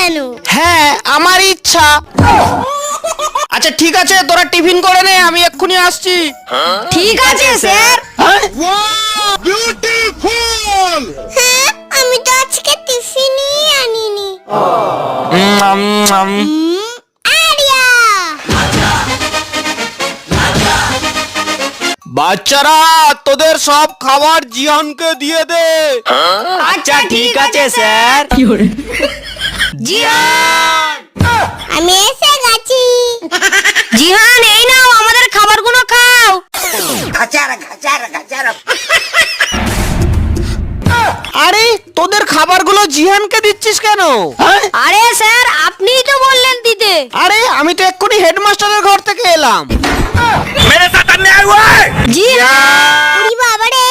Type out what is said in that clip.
কেন? হ্যাঁ, আমার ইচ্ছা। আচ্ছা ঠিক আছে, তোরা টিফিন করে নে, আমি এক্ষুনি আসছি। ঠিক আছে স্যার। হ্যাঁ? হ্যাঁ, আমি তো আজকে টিফিনই আনিনি। আরিয়া, বাচ্চারা, তোদের সব খাবার জিয়ানকে দিয়ে দে। আচ্ছা ঠিক আছে স্যার। জিহান, আমি এসে গেছি। জিহান এই নাও আমাদের খাবারগুলো খাও। আরে তোদের খাবারগুলো জিহানকে দিচ্ছিস কেন? হ্যাঁ? আরে স্যার আপনিই তো বললেন দিতে। আরে আমি তো এক্ষুনি হেডমাস্টারের ঘর থেকে এলাম। জিহান, ওরে বাবা রে,